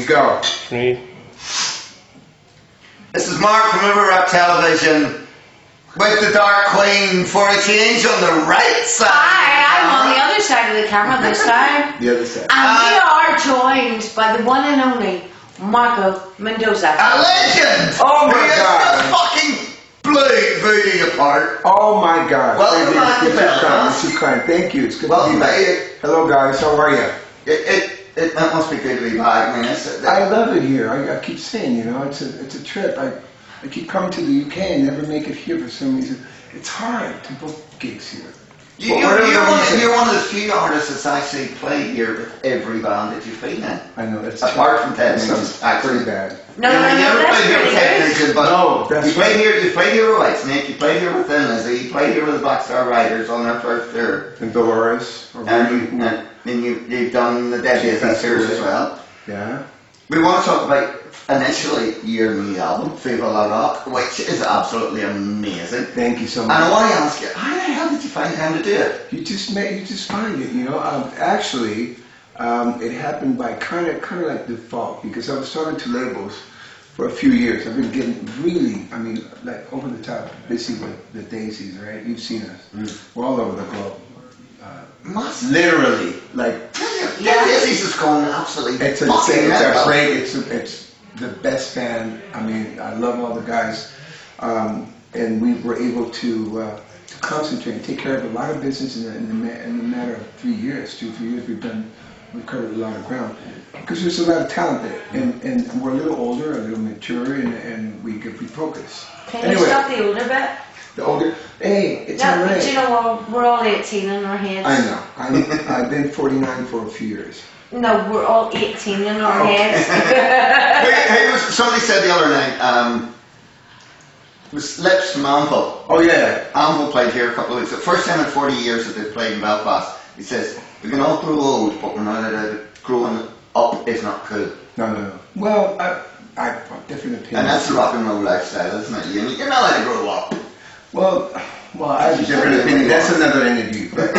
go. Me. This is Mark from River Rock Television with the Dark Queen for a change on the right side. Hi, I'm on the other side of the camera this time. The other side. And we are joined by the one and only Mendoza. A legend! Oh my Who God. just fucking blew Voodoo apart. Oh my God. Welcome back to Belfast. You're too kind. Thank you. It's good Welcome to be back. back. Hello guys, how are you? It must be good to be back. I mean, I love it here. I keep saying, you know, it's a trip. I keep coming to the UK and never make it here for some reason. It's hard to book gigs here. You're one of the few artists that's actually played here with every band that you've been in. I know, that's apart from Ted Nugent's, pretty bad. No, you never that's played here with Ted pretty Nugent, but no, that's you played here with Whitesnake, you played here with Thin Lizzy, you played here with the Black Star Riders on their first tour. And Dolores. And you've done the Daisies tours as well. Yeah. We want to talk about initially your new album, Viva La Rock, which is absolutely amazing. Thank you so much. And I want to ask you, how the hell did you find time to do it? You just find it, you know. Actually, it happened by kind of like default, because I was talking to labels for a few years. I've been getting really, I mean, like over the top busy with the Daisies, right? You've seen us. We're all over the globe. Literally, like. Daisies is going absolutely. It's a great. It's the best band. I mean, I love all the guys, and we were able to concentrate and take care of a lot of business in the matter of 3 years, 2 or 3 years. We've covered a lot of ground because there's a lot of talent there, and we're a little older, a little mature, and we can refocus. Can you stop the older bit? The older, hey, it's no, alright. But you know, we're all 18 in our heads. I know. I've been 49 for a few years. No, we're all 18 in our heads. Somebody said the other night, it was Lips from Anvil. Oh yeah. Anvil played here a couple of weeks. The first time in 40 years that they've played in Belfast. He says, we can all grow old, but we're not allowed to growing up is not cool. No. Well, I've different opinions. And that's the rock and roll lifestyle, isn't it? You're not allowed to grow up. Well, I have a different opinion. That's another interview. But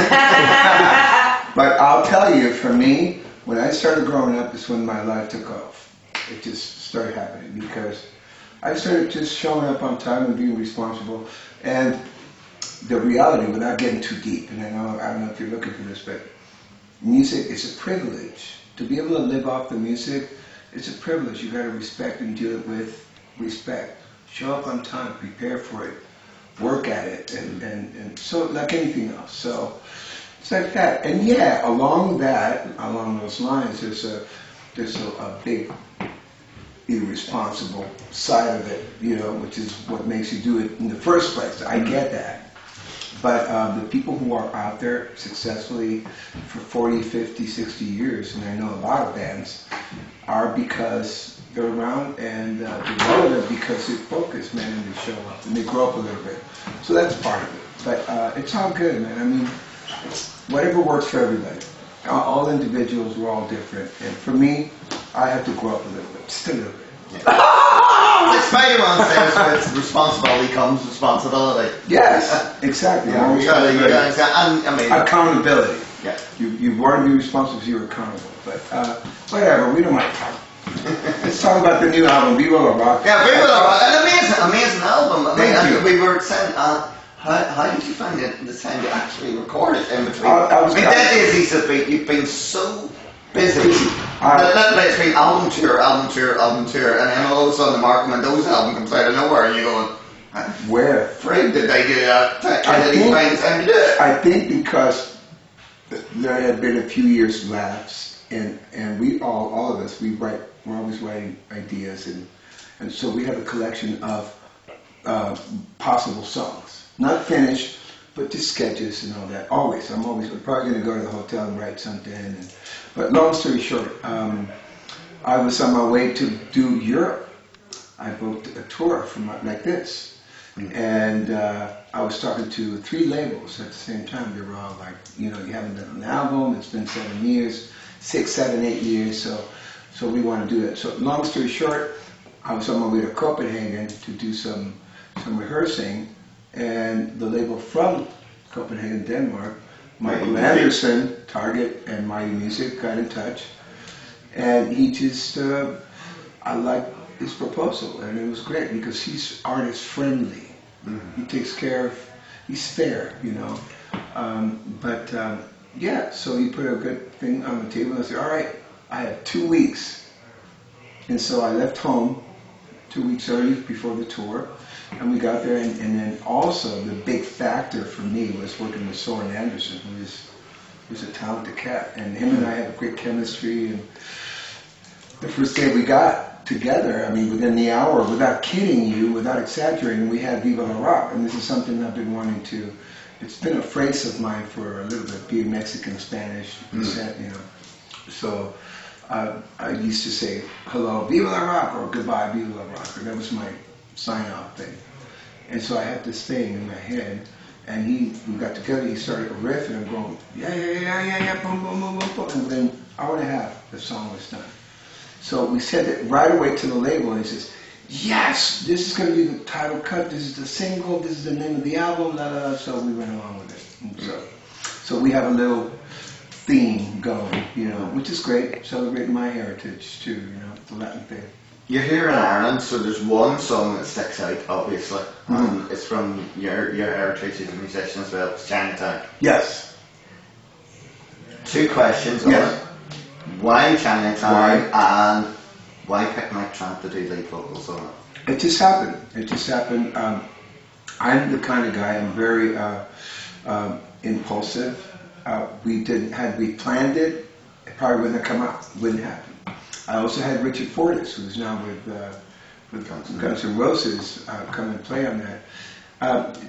I'll tell you, for me, when I started growing up is when my life took off. It just started happening because I started just showing up on time and being responsible. And the reality, without getting too deep, and I don't know if you're looking for this, but music is a privilege. To be able to live off the music, it's a privilege. You got to respect and do it with respect. Show up on time, prepare for it. Work at it, and so like anything else. So it's like that. And yeah, along those lines, there's a big irresponsible side of it, you know, which is what makes you do it in the first place. I get that. But the people who are out there successfully for 40, 50, 60 years, and I know a lot of bands, are because they're around and they're relevant because they focus, man, and they show up and they grow up a little bit. So that's part of it. But it's all good, man. I mean, whatever works for everybody. All individuals, we're all different. And for me, I have to grow up a little bit, just a little bit. Like Spider-Man says, with responsibility comes responsibility. Yes, exactly. Accountability. Yeah. You want to be responsible, so you're accountable. But whatever, we don't mind talking. Let's talk about the new album, Viva La Rock. Yeah, Viva La Rock. An amazing album. Thank you. We were saying, how did you find the time to actually record it in between? That is, you've been so busy. It's been album tour, and then all of a sudden the Mark Mendoza album comes out of nowhere, and you're going, where? Fred, did they do that? How did he find time to do it? I think because there had been a few years lapse, and we all of us, we're always writing ideas, and so we have a collection of possible songs, not finished, but just sketches and all that. I'm probably going to go to the hotel and write something. But long story short, I was on my way to do Europe. I booked a tour like this, and I was talking to 3 labels at the same time. They were all like, you know, you haven't done an album. It's been 7 years, 6, 7, 8 years. So we want to do that. So long story short, I was on my way to Copenhagen to do some rehearsing, and the label from Copenhagen, Denmark, Michael Anderson, Target, and Mighty Music got in touch, And he just, I liked his proposal, and it was great because he's artist friendly. He takes care of, he's fair, you know. Yeah, so he put a good thing on the table and I said, all right, I have 2 weeks. And so I left home 2 weeks early before the tour, and we got there, and then also the big factor for me was working with Soren Anderson, who's a talented cat, and him and I have a great chemistry, and the first day we got together, I mean, within the hour, without kidding you, without exaggerating, we had Viva La Rock, and this is something I've been wanting to, it's been a phrase of mine for a little bit, being Mexican, Spanish descent, you know, so I used to say, hello, Viva La Rock, or goodbye, Viva La Rock, or that was my sign-off thing. And so I had this thing in my head, and we got together, he started a riff, and I'm going, yeah, boom, boom, boom, boom, boom, and within an hour and a half, the song was done. So we said it right away to the label, and he says, yes, this is going to be the title cut, this is the single, this is the name of the album, la la la, so we went along with it. And so we have a little theme going, you know, which is great, celebrating my heritage too, you know, the Latin thing. You're here in Ireland, so there's one song that sticks out, obviously. It's from your heritage as a musician as well, it's Chinatown. Yes. 2 questions on it. Why Chinatown, and why pick Mike Tramp to do lead vocals on it? It just happened. I'm the kind of guy, I'm very impulsive. Had we planned it, it probably wouldn't have come out, wouldn't happen. I also had Richard Fortas, who's now with Guns N' Roses, come and play on that.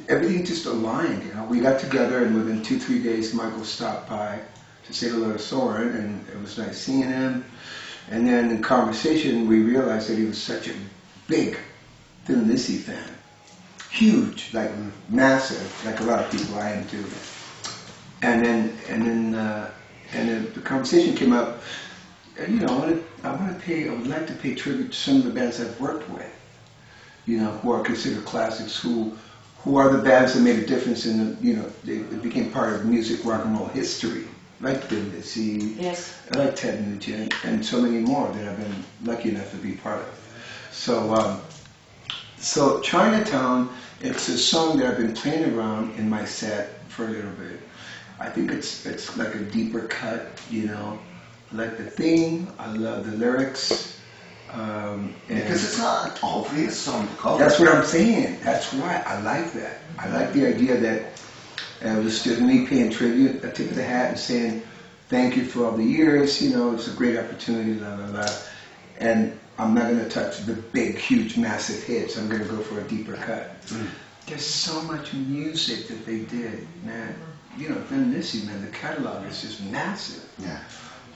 Everything just aligned, you know. We got together, and within 2-3 days, Michael stopped by to say hello to Soren, and it was nice seeing him. And then in conversation, we realized that he was such a big Thin Lizzy fan. Huge, like massive, like a lot of people I am too. And then the conversation came up, and you know, I would like to pay tribute to some of the bands I've worked with, you know, who are considered classics, who are the bands that made a difference in the, you know, they became part of music rock and roll history, like Thin Lizzy, yes, like Ted Nugent, and so many more that I've been lucky enough to be part of. So Chinatown, it's a song that I've been playing around in my set for a little bit. I think it's like a deeper cut, you know. I like the theme, I love the lyrics. Because it's not an obvious song to cover. That's what I'm saying. That's why I like that. I like the idea that it was just me paying tribute, a tip of the hat, and saying thank you for all the years. You know, it's a great opportunity, la la la. And I'm not going to touch the big, huge, massive hits. I'm going to go for a deeper cut. There's so much music that they did, man. You know, Thin Lizzy, man, the catalog is just massive. Yeah.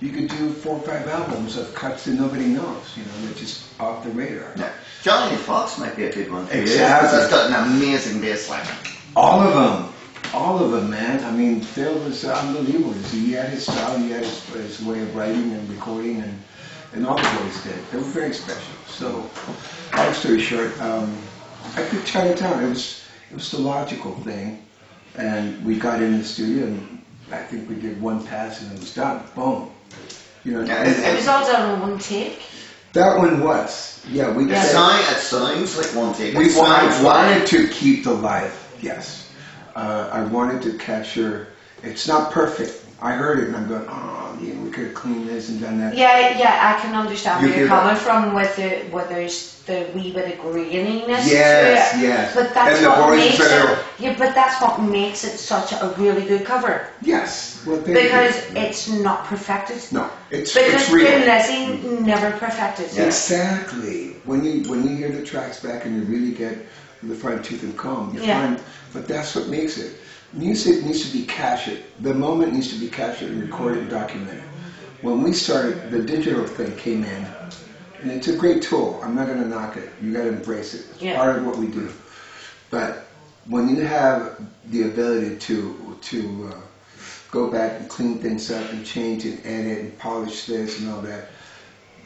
You could do 4 or 5 albums of cuts that nobody knows, you know, they're just off the radar. Yeah. Johnny Fox might be a good one for Exactly. you, because that's got an amazing bass line. All of them, man. I mean, Phil was unbelievable. He had his style, he had his way of writing and recording, and all the boys did. They were very special. So, long story short, I picked Chinatown. It was the logical thing, and we got in the studio, and I think we did 1 pass, and it was done. Boom. You know, it was all done in 1 take. That one was, yeah. It sounds like 1 take. We wanted to keep the life, yes. I wanted to capture, it's not perfect. I heard it and I'm going, oh, yeah, we could have cleaned this and done that. Yeah, I can understand where you're coming that? from with there's the wee bit of graininess Yes, to it. yes. But that's And the what voice makes better. it. Yeah, but that's what makes it such a really good cover. Yes. Well, Because it's not perfected. No, it's Because real. Thin Lizzy never perfected. Yeah. Exactly. When you hear the tracks back and you really get the fine tooth and comb, you find, but that's what makes it. Music needs to be captured. The moment needs to be captured and recorded and documented. When we started, the digital thing came in, and it's a great tool. I'm not going to knock it. You got to embrace it. It's part of what we do. But when you have the ability to go back and clean things up and change and edit and polish this and all that,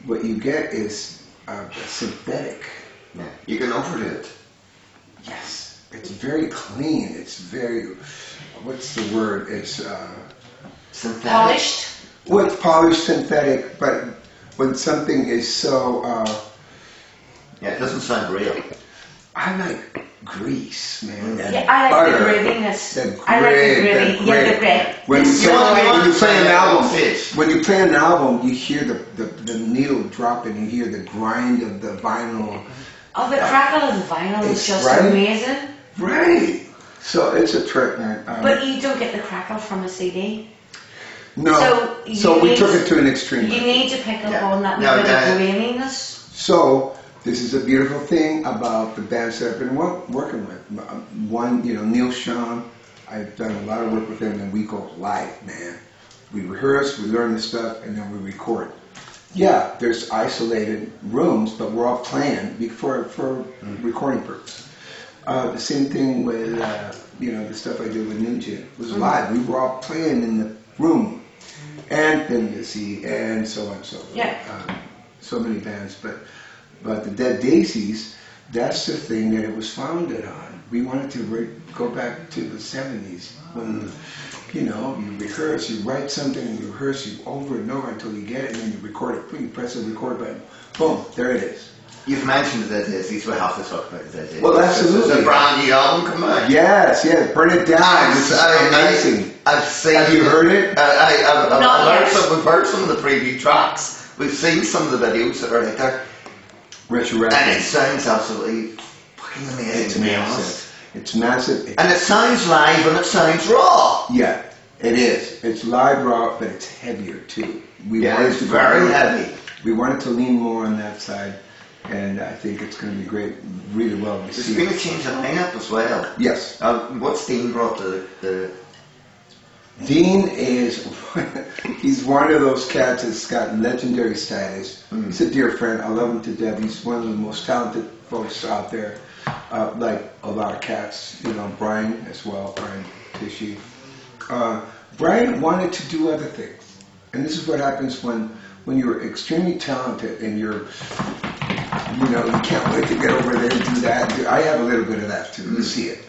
what you get is synthetic. Yeah. You can overdo it. Yes. It's very clean. It's very, what's the word? It's synthetic. Polished. Well, it's polished, synthetic, but when something is so. Yeah, it doesn't sound real. I like grease, man. And Yeah, I like the butter. graviness. The I like the grit, gravy. Yeah, the grit. When you You play, want- you when you want play an to album, fish. when you play an album, you hear the needle dropping. You hear the grind of the vinyl. Oh, the crackle of the vinyl is It's just right. amazing. Right. So it's a trick, man. But you don't get the crackle from a CD. No. So So we need- took it to an extreme. You need to pick up Yeah. on that No, bit of that- graininess. So this is a beautiful thing about the bands that I've been working with. One, Neil Sean. I've done a lot of work with him, and we go live, man. We rehearse, we learn the stuff, and then we record. Yeah, there's isolated rooms, but we're all playing for recording purposes. The same thing with the stuff I did with Ninja. It was live. We were all playing in the room, and then you see, and so on and so forth. Yeah. So many bands, but the Dead Daisies, that's the thing that it was founded on. We wanted to go back to the 70s when, you rehearse, you write something, and you rehearse you over and over until you get it, and then you record it. You press the record button, boom, there it is. You've mentioned the Dead Daisies. We have to talk about the Dead Daisies. Well, absolutely. There's a brand new album coming out. Yes, Burn It Down. It's amazing. I've seen. Have you heard it? I've Not heard yet. some. We've heard some of the preview tracks. We've seen some of the videos that are out there, Resurrection. and it sounds absolutely fucking amazing. It's to be honest. massive. It's massive. And it sounds live and it sounds raw. Yeah, it is. It's live rock, but it's heavier too. We Yeah, wanted it's to go very more- heavy. We wanted to lean more on that side, and I think it's going to be great, really well There's received. been a change in lineup as well. Yes, What's Dean brought to the Dean is, he's one of those cats that's got legendary status. He's a dear friend. I love him to death. He's one of the most talented folks out there, like a lot of cats. Brian as well, Brian Tishy. Brian wanted to do other things. And this is what happens when you're extremely talented and you can't wait to get over there and do that. I have a little bit of that too. You see it.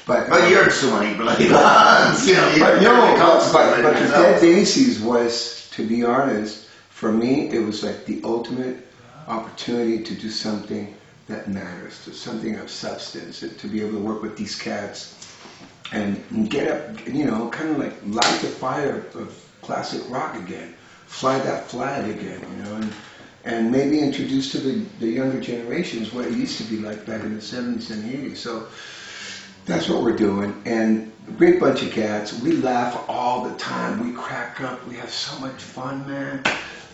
But you're in so many bloody bands, but the yourself. Dead Daisies was, to be honest, for me, it was like the ultimate opportunity to do something that matters, to something of substance, to be able to work with these cats and get up, kind of like light the fire of classic rock again, fly that flag again, and maybe introduce to the younger generations what it used to be like back in the 70s and 80s. So that's what we're doing, and a great bunch of cats. We laugh all the time. We crack up. We have so much fun, man.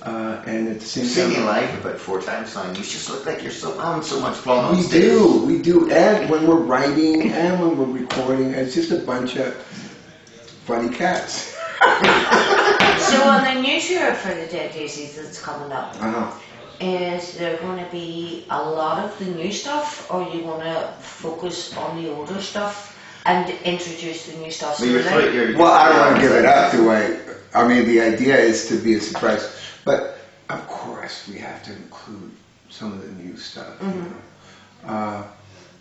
And at the same Seen you time, live about 4 times now. You just look like you're having so much fun on we stage. do. And when we're writing and when we're recording, it's just a bunch of funny cats. So on the new tour for the Dead Daisies that's coming up, is there going to be a lot of the new stuff, or are you going to focus on the older stuff and introduce the new stuff But you're slowly? you're- Well, I don't want to give it up, do I? I mean, the idea is to be a surprise. But, of course, we have to include some of the new stuff.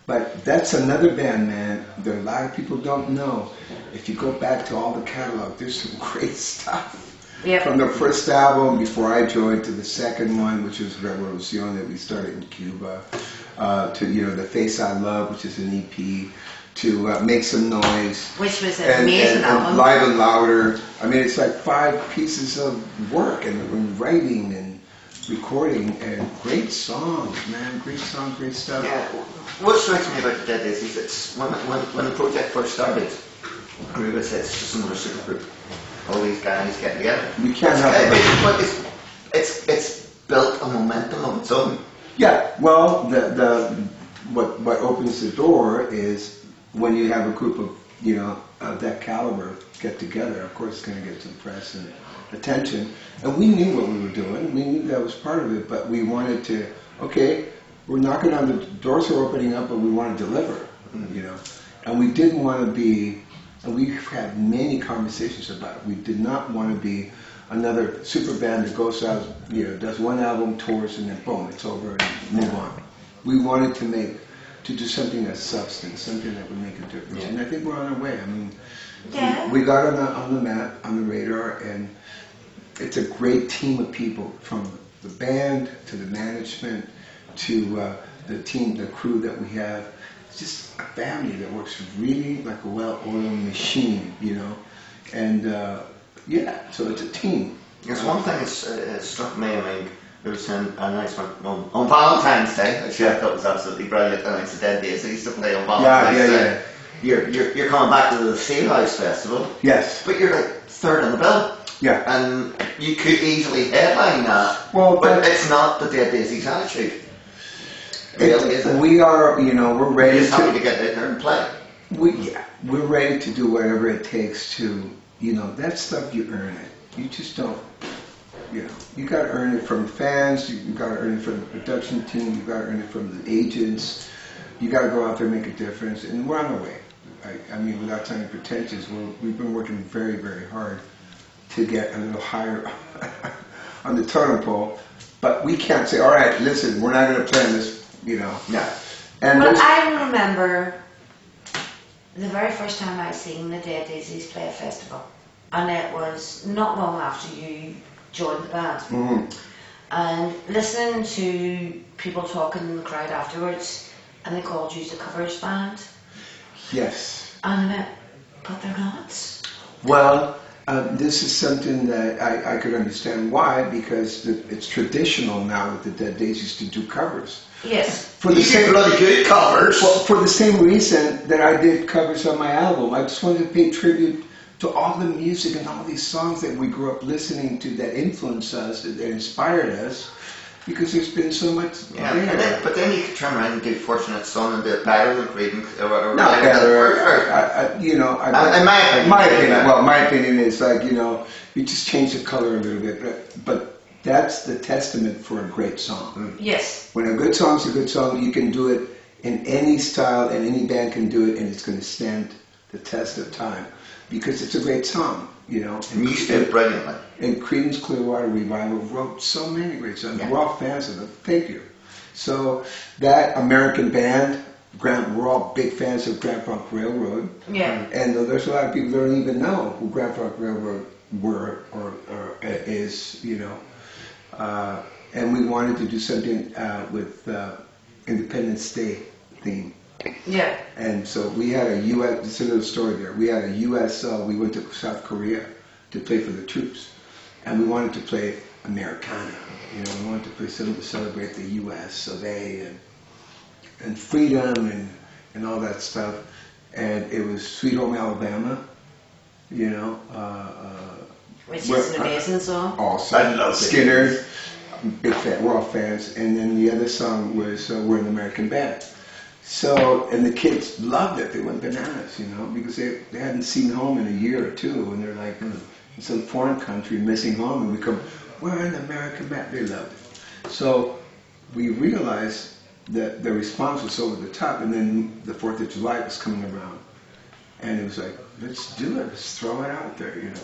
But that's another band, man, that a lot of people don't know. If you go back to all the catalog, there's some great stuff. Yep. From the first album, before I joined, to the second one, which was Revolucion, that we started in Cuba, to, The Face I Love, which is an EP, to Make Some Noise. Which was an amazing and album. Live and Louder. I mean, it's like 5 pieces of work and writing and recording and great songs, man. Great songs, great stuff. Yeah. What strikes me about the Dead Daisies, it's when the project first started, everybody said it's just another super group. All these guys get together. We can't help it. But it's built a momentum of its own. Yeah, well, what opens the door is when you have a group of, of that caliber get together, of course it's going to get some press and attention. And we knew what we were doing. We knew that was part of it, but we wanted to, okay, we're knocking on the doors are opening up, but we want to deliver, And we didn't want to be, and we've had many conversations about it. We did not want to be another super band that goes out, does one album, tours, and then boom, it's over and move on. We wanted to do something that's substance, something that would make a difference. And I think we're on our way. I mean, we got on the map, on the radar, and it's a great team of people from the band, to the management, to the team, the crew that we have. It's just a family that works really like a well-oiled machine, you know. And yeah, so it's a team. There's one thing that struck me. I mean, there was an announcement on Valentine's Day, which I thought was absolutely brilliant. And it's the Dead Daisies to play on Valentine's Day. You're coming back to the Steelhouse Festival. Yes. But you're like third on the bill. Yeah. And you could easily headline that. Well, but it's not the Dead Daisies attitude. Really, is it? We are, you know, we're ready. You're just happy to get out there and play. We're ready to do whatever it takes to, you know, that stuff you earn it. You just don't, you know, you got to earn it from fans. You got to earn it from the production team. You got to earn it from the agents. You got to go out there and make a difference, and we're on our way. I mean, without sounding pretentious, we've been working very, very hard to get a little higher on the totem pole, but we can't say, all right, listen, we're not going to play on this, you know. Yeah. And well, I remember the very first time I seen the Dead Daisies play a festival, and it was not long after you joined the band. Mm-hmm. And listening to people talking in the crowd afterwards, and they called you the covers band. Yes. And I went, but they're not. Well, this is something that I could understand why, because it's traditional now with the Dead Daisies to do covers. Yes. For the same bloody good covers. Well, for the same reason that I did covers on my album. I just wanted to pay tribute to all the music and all these songs that we grew up listening to that influenced us, that inspired us. Because there's been so much. Yeah, but then you could turn around and do Fortunate Son and do it better than Creedence or whatever. Not better. You know, in my opinion. Well, my opinion is like, you know, you just change the color a little bit. But that's the testament for a great song. Yes. When a good song's a good song, you can do it in any style, and any band can do it, and it's going to stand the test of time because it's a great song. You know, and you did brilliantly. And Creedence Clearwater Revival wrote so many great songs. Yeah. We're all fans of them. Thank you. So that American band, we're all big fans of Grand Funk Railroad. Yeah. And there's a lot of people that don't even know who Grand Funk Railroad were or is, you know. And we wanted to do something with Independence Day theme. Yeah. And so we had a U.S. There's a little story there. We had a U.S. We went to South Korea to play for the troops, and we wanted to play Americana. You know, we wanted to play something to celebrate the U.S. of A. and freedom and all that stuff. And it was Sweet Home Alabama. You know, which is an amazing song. Also, I love Skinner. Big fan. We're all fans. And then the other song was We're an American Band. So, and the kids loved it. They went bananas, you know, because they hadn't seen home in a year or two, and they're like in some foreign country missing home, and we come, we're an American band. They loved it. So we realized that the response was over the top, and then the 4th of July was coming around, and it was like, let's do it. Let's throw it out there, you know.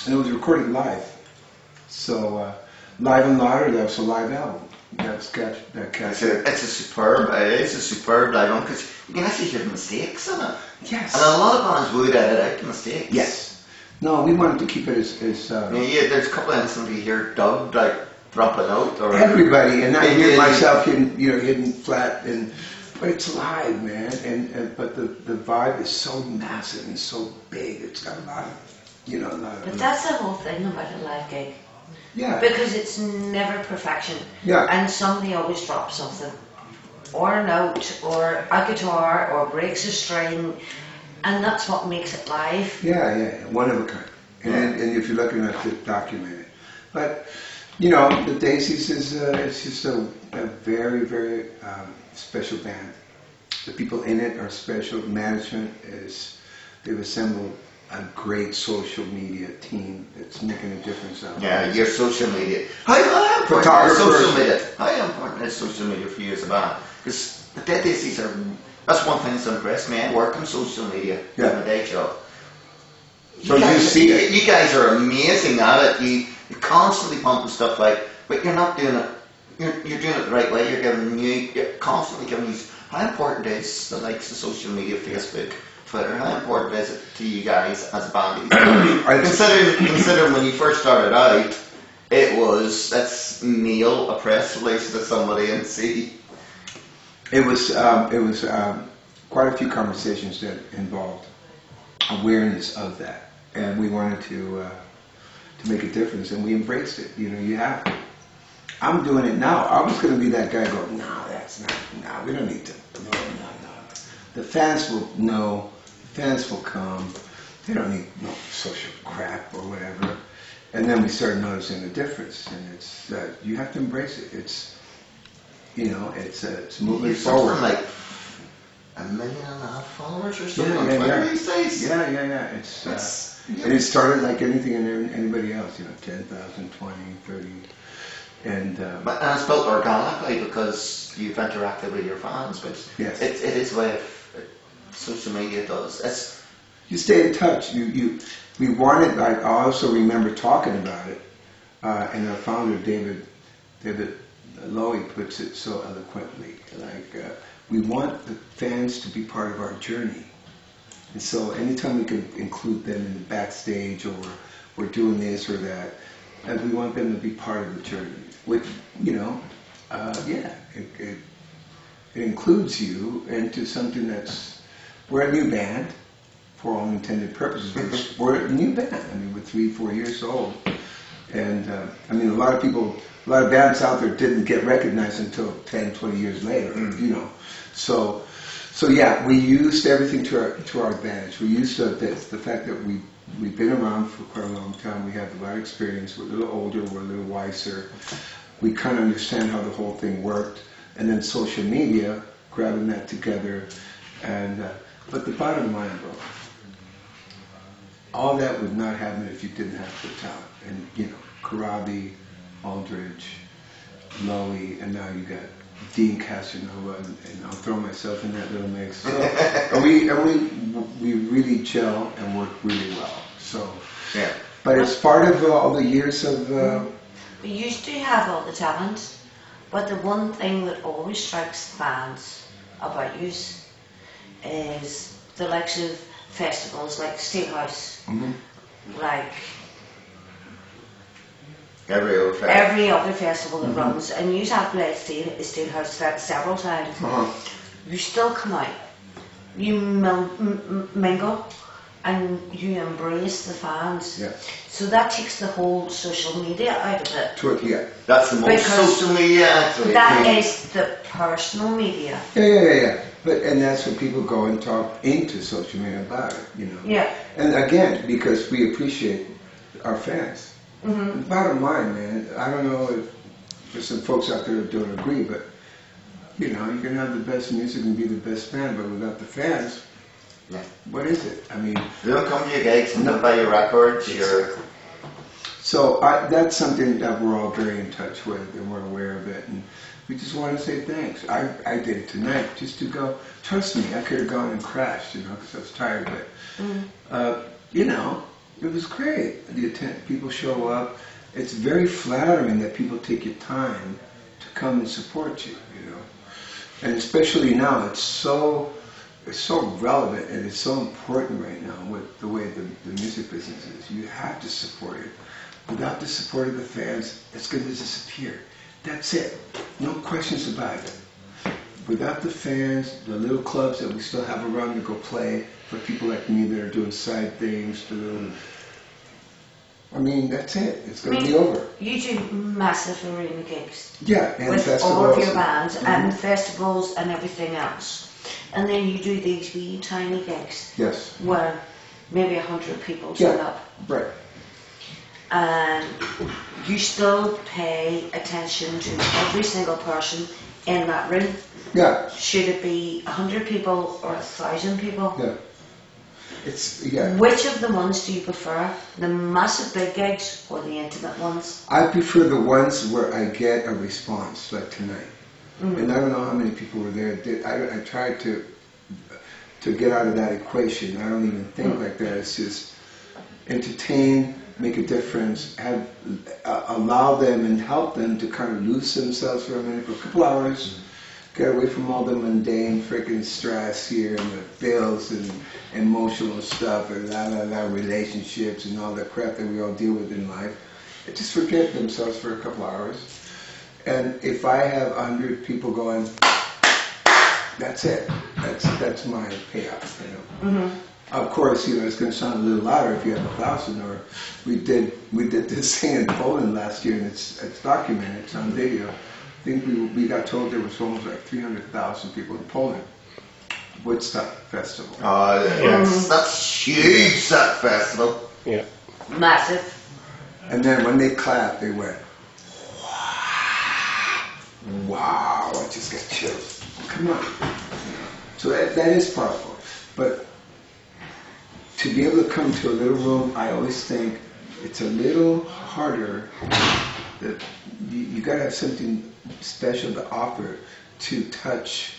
And it was recorded live. So Live and Louder, that was a live album. It's a superb album because you can actually hear the mistakes in it. Yes. And a lot of bands would edit out the mistakes. Yes. No, we wanted to keep it as yeah, there's a couple of instances you hear Doug like drop a note or everybody, and I hear myself hitting flat, but it's live, man, and but the vibe is so massive and so big. It's got a lot of, But that's the whole thing about a live gig. Yeah. Because it's never perfection. Yeah. And somebody always drops something. Or a note, or a guitar, or breaks a string. And that's what makes it live. Yeah. One of a kind. And if you're lucky enough to document it. But, you know, the Daisies it's just a very, very special band. The people in it are special. Management they've assembled a great social media team that's making a difference out there. Yeah, your social media. How important is social media? How important is social media for you as a band? Because the Dead Daisies that's one thing that's impressed me. I work on social media in my day job. So you see it. You guys are amazing at it. You're constantly pumping stuff out, but you're not doing it. You're doing it the right way. You're constantly giving these. How important is the likes of social media, Facebook, Twitter? How important is it to you guys as a band? Considering when you first started out, it was, let's mail a press release to somebody and see. It was quite a few conversations that involved awareness of that, and we wanted to make a difference, and we embraced it. You know, you have to. I'm doing it now. I was going to be that guy going, no, that's not, no, we don't need to. No. The fans will know, the fans will come. They don't need no social crap or whatever. And then we started noticing the difference, and it's you have to embrace it. It's, you know, it's moving forward. Like 1.5 million followers or something on Twitter these days. Yeah. It's and it started like anything and anybody else, you know, 10,000, 20, 30. And it's built organically because you've interacted with your fans, but yes. it is what social media does. You stay in touch. We wanted. I also remember talking about it, and our founder David Lowy puts it so eloquently. Like we want the fans to be part of our journey, and so anytime we can include them in the backstage or we're doing this or that, we want them to be part of the journey. Which, you know, it includes you into something that's, we're a new band, for all intended purposes. We're a new band. I mean, we're 3-4 years old. And, I mean, a lot of bands out there didn't get recognized until 10, 20 years later, you know. So yeah, we used everything to our advantage. We used the fact that we've been around for quite a long time. We have a lot of experience. We're a little older. We're a little wiser. We kind of understand how the whole thing worked. And then social media, grabbing that together. And but the bottom line, bro, all that would not happen if you didn't have the talent. And you know, Karabi, Aldridge, Lowy, and now you got Dean Casanova, and I'll throw myself in that little mix. So, and we really gel and work really well. So yeah. But it's part of all the years of. We used to have all the talent, but the one thing that always strikes fans about you is the likes of festivals like Steelhouse, like every other festival that runs, and you have played Steelhouse several times. You still come out, you mingle, and you embrace the fans. Yeah. So that takes the whole social media out of it. Yeah. That's the most social media actually. That is the personal media. Yeah. And that's when people go and talk into social media about it, you know. Yeah. And again, because we appreciate our fans. The bottom line, man, I don't know if there's some folks out there that don't agree, but you know, you can have the best music and be the best band, but without the fans, what is it? I mean, they don't come to your gigs and don't buy your records. So that's something that we're all very in touch with, and we're aware of it, and we just want to say thanks. I did it tonight just to go. Trust me, I could have gone and crashed, you know, because I was tired, but you know, it was great. People show up. It's very flattering that people take your time to come and support you, you know, and especially now it's so relevant and it's so important right now with the way the music business is. You have to support it. Without the support of the fans, it's going to disappear. That's it. No questions about it. Without the fans, the little clubs that we still have around to go play, for people like me that are doing side things, I mean, that's it. It's going to be over. You do massive arena gigs. Yeah, and with festivals. All of your bands and festivals and everything else. And then you do these wee tiny gigs. Yes. Where maybe 100 people turn up. Right. And you still pay attention to every single person in that room. Yeah. Should it be 100 people or 1,000 people? Yeah. Which of the ones do you prefer? The massive big gigs or the intimate ones? I prefer the ones where I get a response, like tonight. And I don't know how many people were there. I tried to get out of that equation. I don't even think like that. It's just entertain, make a difference, allow them and help them to kind of lose themselves for a minute, for a couple hours, get away from all the mundane freaking stress here and the bills and emotional stuff and relationships and all that crap that we all deal with in life, They just forget themselves for a couple hours. And if I have 100 people going, that's it. That's my payoff, you know. Mm-hmm. Of course, you know, it's going to sound a little louder if you have 1,000. Or we did this thing in Poland last year, and it's documented. It's on video. I think we got told there was almost like 300,000 people in Poland. Woodstock Festival. That's huge. That festival. Yeah. Massive. And then when they clapped, they went, wow, I just got chills. Come on. So that is powerful. But to be able to come to a little room, I always think it's a little harder. That you got to have something special to offer to touch,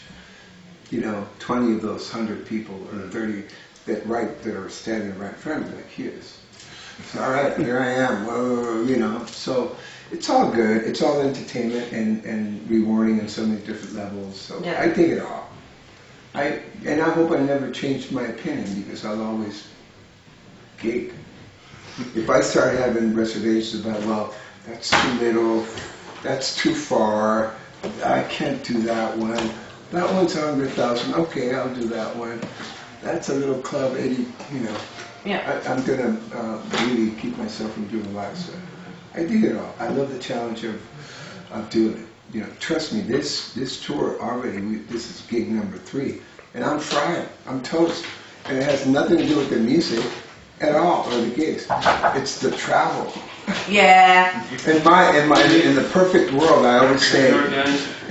you know, 20 of those 100 people or 30 that are standing right in front of me like he is. So, all right, here I am. Whoa, you know. So it's all good. It's all entertainment and rewarding on so many different levels. So yeah. I dig it all. I hope I never changed my opinion because I'll always gig. If I start having reservations about, well, that's too little, that's too far, I can't do that one. That one's 100,000. Okay, I'll do that one. That's a little club 80. You know. Yeah. I'm gonna really keep myself from doing a lot of stuff. I dig it all. I love the challenge of doing it. You know, trust me, this tour already, this is gig number 3, and I'm fried. I'm toast, and it has nothing to do with the music at all or the gigs. It's the travel. Yeah. In the perfect world, I always say,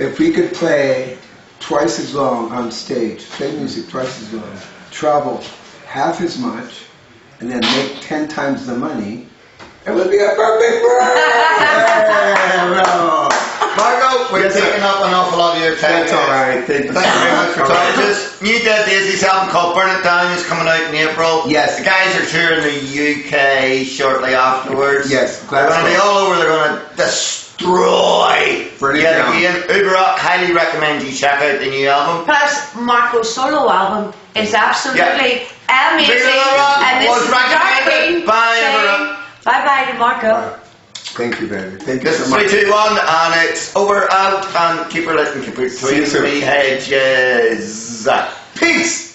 if we could play twice as long on stage, play music twice as long, travel half as much, and then make 10 times the money, it would be a perfect world. Marco, we're taking up an awful lot of your time. That's all right. Thank you. Thank you very much for talking to us. New Dead Daisies album called Burn It Down is coming out in April. Yes. The guys are touring the UK shortly afterwards. Yes. They're going to be all over. They're going to destroy. Burn it yet down. again. Uber Rock, highly recommend you check out the new album. Plus, Marco's solo album is absolutely amazing. And this Was is Dark recommended Queen by saying bye-bye to Marco. Thank you, baby. Thank you This so is much. 3, 2, 1, and it's over, out, and keep her listening, keep her See you between soon. the hedges. Peace!